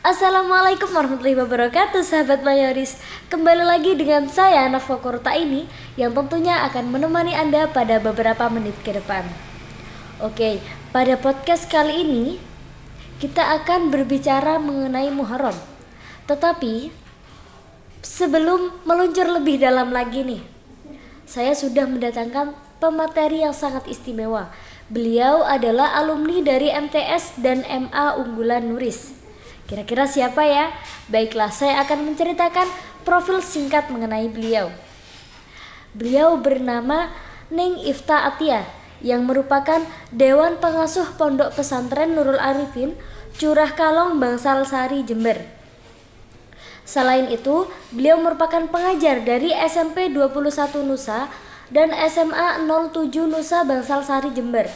Assalamualaikum warahmatullahi wabarakatuh, sahabat Mayoris. Kembali lagi dengan saya Nafwa Korta ini, yang tentunya akan menemani Anda pada beberapa menit ke depan. Oke, pada podcast kali ini kita akan berbicara mengenai Muharram. Tetapi sebelum meluncur lebih dalam lagi nih, saya sudah mendatangkan pemateri yang sangat istimewa. Beliau adalah alumni dari MTS dan MA Unggulan Nuris. Kira-kira siapa ya? Baiklah, saya akan menceritakan profil singkat mengenai beliau. Beliau bernama Ning Ifta Atia, yang merupakan Dewan Pengasuh Pondok Pesantren Nurul Arifin, Curah Kalong, Bangsal Sari, Jember. Selain itu, beliau merupakan pengajar dari SMP 21 Nusa dan SMA 07 Nusa, Bangsal Sari, Jember.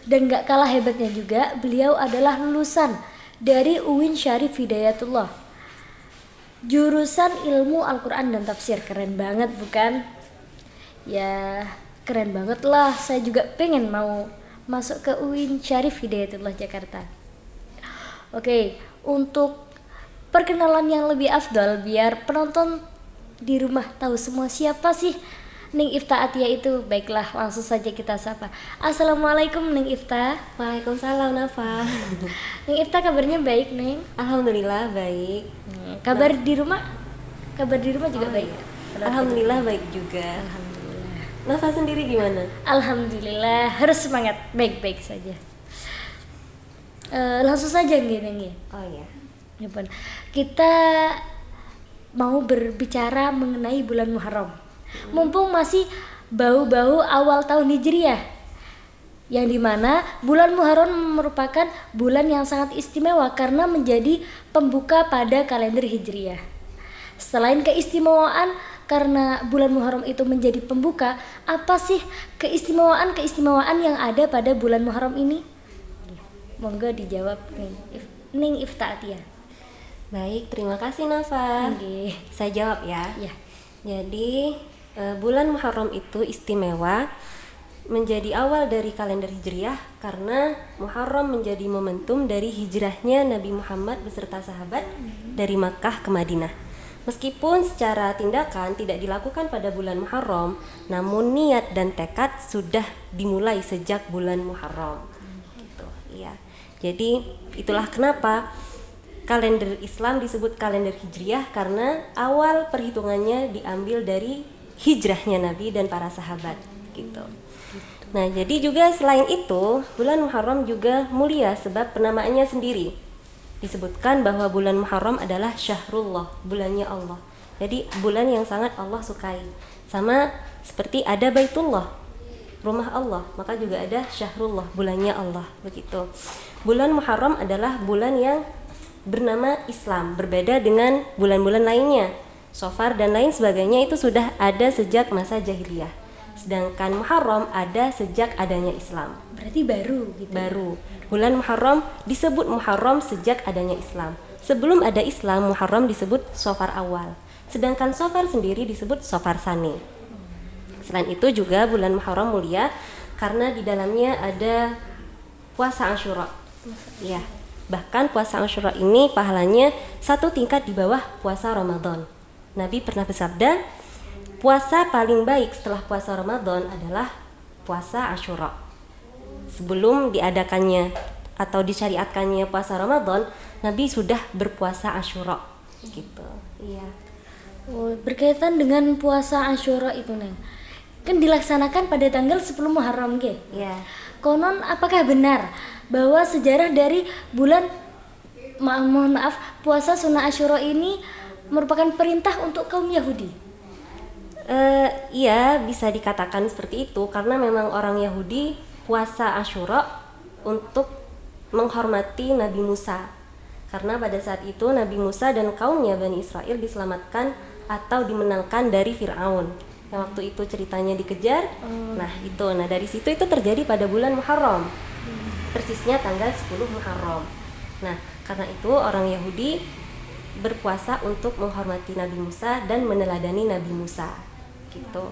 Dan gak kalah hebatnya juga, beliau adalah lulusan dari UIN Syarif Hidayatullah, jurusan ilmu Al-Quran dan Tafsir. Keren banget bukan? Ya keren banget lah, saya juga pengen mau masuk ke UIN Syarif Hidayatullah Jakarta. Oke, untuk perkenalan yang lebih afdal, biar penonton di rumah tahu semua siapa sih Ning Ifta Atia itu. Baiklah, langsung saja kita sapa. Assalamualaikum Ning Ifta. Waalaikumsalam Nafa. Ning Ifta, kabarnya baik, Ning? Alhamdulillah baik. Kabar di rumah? Kabar di rumah juga baik. Alhamdulillah baik juga. Alhamdulillah. Nafa sendiri gimana? Alhamdulillah, harus semangat, baik-baik saja. Langsung saja gini. Oh iya. Kita mau berbicara mengenai bulan Muharram. Mumpung masih bau-bau awal tahun Hijriah, yang dimana bulan Muharram merupakan bulan yang sangat istimewa karena menjadi pembuka pada kalender Hijriah. Selain keistimewaan karena bulan Muharram itu menjadi pembuka, apa sih keistimewaan yang ada pada bulan Muharram ini? Monggo dijawab Ning Ifta Atia. Baik, terima kasih Nafa. Saya jawab ya. Ya. Jadi bulan Muharram itu istimewa, menjadi awal dari kalender Hijriah karena Muharram menjadi momentum dari hijrahnya Nabi Muhammad beserta sahabat dari Makkah ke Madinah. Meskipun secara tindakan tidak dilakukan pada bulan Muharram, namun niat dan tekad sudah dimulai sejak bulan Muharram. Gitu, iya. Jadi itulah kenapa kalender Islam disebut kalender Hijriah, karena awal perhitungannya diambil dari hijrahnya Nabi dan para sahabat gitu. Nah, jadi juga selain itu, bulan Muharram juga mulia sebab penamaannya sendiri. Disebutkan bahwa bulan Muharram adalah Syahrullah, bulannya Allah. Jadi bulan yang sangat Allah sukai. Sama seperti ada Baitullah, rumah Allah, maka juga ada Syahrullah, bulannya Allah, begitu. Bulan Muharram adalah bulan yang bernama Islam, berbeda dengan bulan-bulan lainnya. Safar dan lain sebagainya itu sudah ada sejak masa jahiliyah. Sedangkan Muharram ada sejak adanya Islam. Berarti baru gitu. Baru. Bulan Muharram disebut Muharram sejak adanya Islam. Sebelum ada Islam, Muharram disebut Safar awal. Sedangkan Safar sendiri disebut Safar Sani. Selain itu juga bulan Muharram mulia karena di dalamnya ada puasa Asyura. Ya. Bahkan puasa Asyura ini pahalanya satu tingkat di bawah puasa Ramadan. Nabi pernah bersabda, puasa paling baik setelah puasa Ramadan adalah puasa Asyura. Sebelum diadakannya atau disyariatkannya puasa Ramadan, Nabi sudah berpuasa Asyura gitu. Iya. Oh, berkaitan dengan puasa Asyura itu, Neng, kan dilaksanakan pada tanggal 10 Muharram ke? Iya. Konon apakah benar bahwa sejarah dari bulan mohon maaf puasa sunnah Asyura ini merupakan perintah untuk kaum Yahudi? Iya, bisa dikatakan seperti itu karena memang orang Yahudi puasa Asyura untuk menghormati Nabi Musa. Karena pada saat itu Nabi Musa dan kaumnya Bani Israel diselamatkan atau dimenangkan dari Fir'aun yang waktu itu ceritanya dikejar. Nah dari situ itu terjadi pada bulan Muharram, persisnya tanggal 10 Muharram. Nah, karena itu orang Yahudi berpuasa untuk menghormati Nabi Musa dan meneladani Nabi Musa gitu.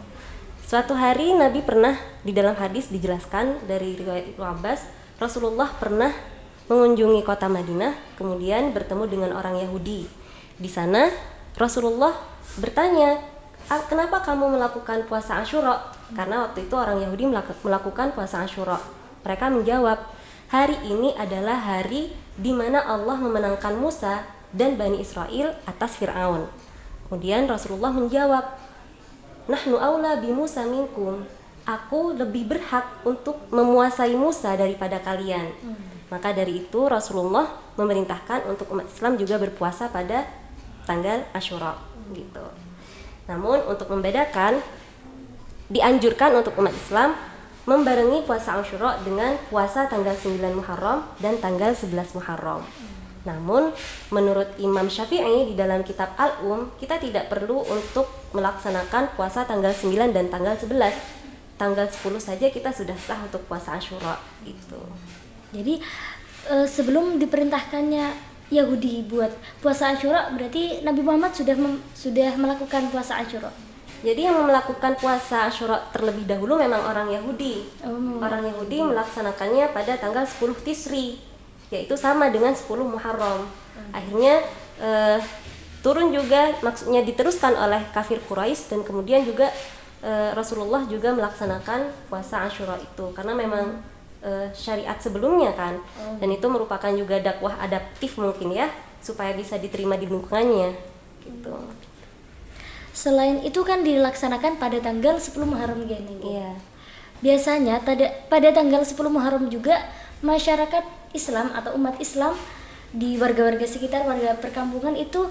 Suatu hari Nabi pernah, di dalam hadis dijelaskan dari riwayat Ibnu Abbas, Rasulullah pernah mengunjungi kota Madinah, kemudian bertemu dengan orang Yahudi. Di sana Rasulullah bertanya, kenapa kamu melakukan puasa Asyura? Karena waktu itu orang Yahudi melakukan puasa Asyura. Mereka menjawab, hari ini adalah hari di mana Allah memenangkan Musa dan Bani Israel atas Fir'aun. Kemudian Rasulullah menjawab, nahnu aula bi Musa minkum. Aku lebih berhak untuk memuasai Musa daripada kalian. Maka dari itu Rasulullah memerintahkan untuk umat Islam juga berpuasa pada tanggal Asyura gitu. Namun untuk membedakan, dianjurkan untuk umat Islam membarengi puasa Asyura dengan puasa tanggal 9 Muharram dan tanggal 11 Muharram. Namun menurut Imam Syafi'i di dalam kitab kita tidak perlu untuk melaksanakan puasa tanggal 9 dan tanggal 11. Tanggal 10 saja kita sudah sah untuk puasa Asyura gitu. Jadi sebelum diperintahkannya Yahudi buat puasa Asyura, berarti Nabi Muhammad sudah melakukan puasa Asyura. Jadi yang melakukan puasa Asyura terlebih dahulu memang orang Yahudi. Orang Yahudi melaksanakannya pada tanggal 10 Tisri, yaitu sama dengan 10 Muharram. Akhirnya turun juga, maksudnya diteruskan oleh kafir Quraisy, dan kemudian juga Rasulullah juga melaksanakan puasa Asyura itu karena memang syariat sebelumnya kan. Dan itu merupakan juga dakwah adaptif mungkin ya, supaya bisa diterima di lingkungannya gitu. Selain itu kan dilaksanakan pada tanggal 10 Muharram gini. Iya. Biasanya pada tanggal 10 Muharram juga masyarakat Islam atau umat Islam di warga-warga sekitar, warga perkampungan itu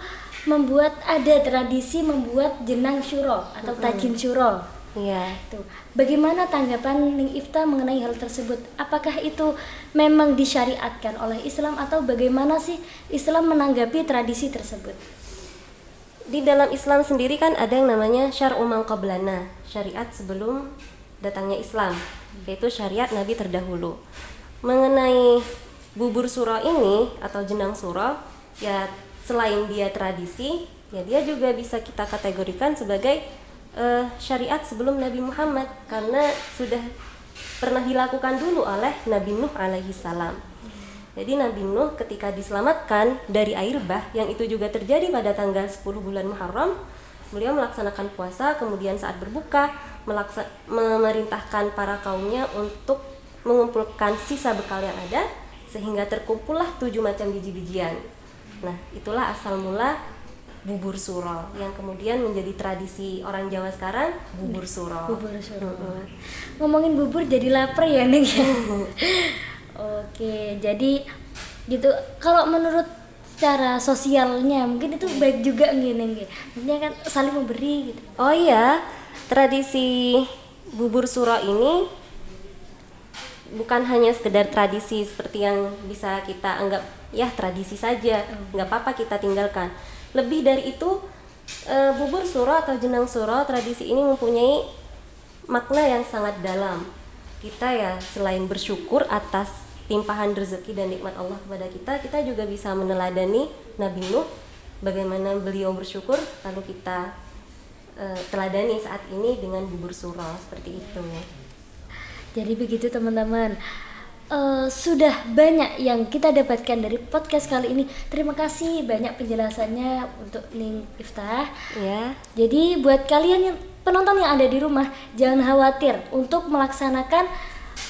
ada tradisi membuat jenang syuro atau tajin syuro. Iya. Tuh. Bagaimana tanggapan Ning Ifta mengenai hal tersebut? Apakah itu memang disyariatkan oleh Islam atau bagaimana sih Islam menanggapi tradisi tersebut? Di dalam Islam sendiri kan ada yang namanya syar'u man qablana, syariat sebelum datangnya Islam, yaitu syariat Nabi terdahulu. Mengenai bubur suro ini atau jenang suro, ya selain dia tradisi, ya dia juga bisa kita kategorikan sebagai syariat sebelum Nabi Muhammad, karena sudah pernah dilakukan dulu oleh Nabi Nuh alaihi salam. Jadi Nabi Nuh ketika diselamatkan dari air bah, yang itu juga terjadi pada tanggal 10 bulan Muharram, beliau melaksanakan puasa, kemudian saat berbuka memerintahkan para kaumnya untuk mengumpulkan sisa bekal yang ada, sehingga terkumpullah 7 macam biji-bijian. Nah, itulah asal mula bubur suro yang kemudian menjadi tradisi orang Jawa sekarang, bubur suro. Bubur suro. Ngomongin bubur jadi lapar ya nih. Oke, jadi gitu. Kalau menurut secara sosialnya mungkin itu baik juga gini. Maksudnya kan saling memberi gitu. Oh iya, tradisi bubur suro ini bukan hanya sekedar tradisi seperti yang bisa kita anggap ya tradisi saja, nggak apa-apa kita tinggalkan. Lebih dari itu, bubur suro atau jenang suro, tradisi ini mempunyai makna yang sangat dalam. Kita ya selain bersyukur atas timpahan rezeki dan nikmat Allah kepada kita juga bisa meneladani Nabi Nuh, bagaimana beliau bersyukur, lalu kita teladani saat ini dengan bubur suro seperti itu. Jadi begitu teman-teman. Sudah banyak yang kita dapatkan dari podcast kali ini. Terima kasih banyak penjelasannya untuk Ning Iftah. Ya. Jadi buat kalian yang penonton yang ada di rumah, jangan khawatir untuk melaksanakan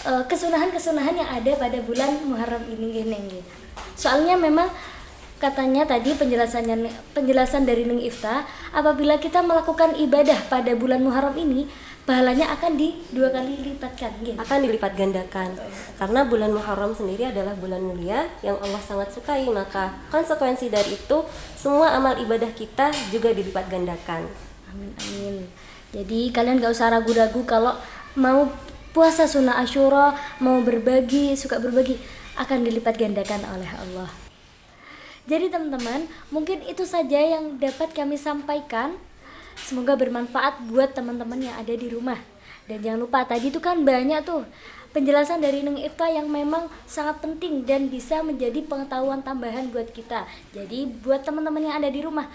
kesunahan-kesunahan yang ada pada bulan Muharram ini. Soalnya memang katanya tadi penjelasan dari Ning Iftah, apabila kita melakukan ibadah pada bulan Muharram ini, pahalanya akan dua kali lipatkan gitu. Akan dilipat gandakan. Karena bulan Muharram sendiri adalah bulan mulia yang Allah sangat sukai, maka konsekuensi dari itu semua amal ibadah kita juga dilipat gandakan. Amin. Jadi kalian gak usah ragu-ragu kalau mau puasa sunnah Asyura, mau suka berbagi, akan dilipat gandakan oleh Allah. Jadi teman-teman, mungkin itu saja yang dapat kami sampaikan. Semoga bermanfaat buat teman-teman yang ada di rumah. Dan jangan lupa tadi itu kan banyak tuh penjelasan dari Ning Iftah yang memang sangat penting dan bisa menjadi pengetahuan tambahan buat kita. Jadi buat teman-teman yang ada di rumah,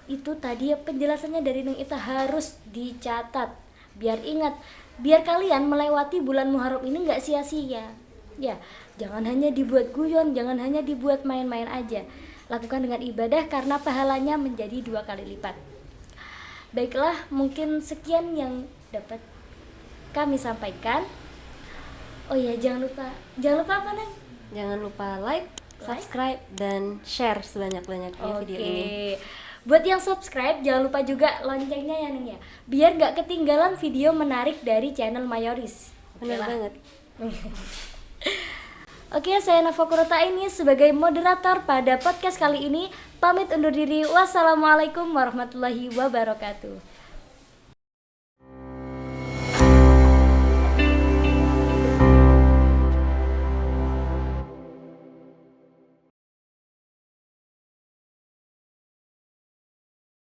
itu tadi penjelasannya dari Ning Iftah harus dicatat. Biar ingat, biar kalian melewati bulan Muharram ini gak sia-sia. Ya, Jangan hanya dibuat guyon, jangan hanya dibuat main-main aja. Lakukan dengan ibadah karena pahalanya menjadi 2 kali lipat. Baiklah, mungkin sekian yang dapat kami sampaikan. Oh iya, jangan lupa apa Neng? Jangan lupa like, subscribe, dan share sebanyak-banyaknya video ini. Buat yang subscribe, jangan lupa juga loncengnya ya Neng ya, biar gak ketinggalan video menarik dari channel Mayoris. Benar banget. Oke, saya Nafa Kurota ini sebagai moderator pada podcast kali ini pamit undur diri. Wassalamualaikum warahmatullahi wabarakatuh.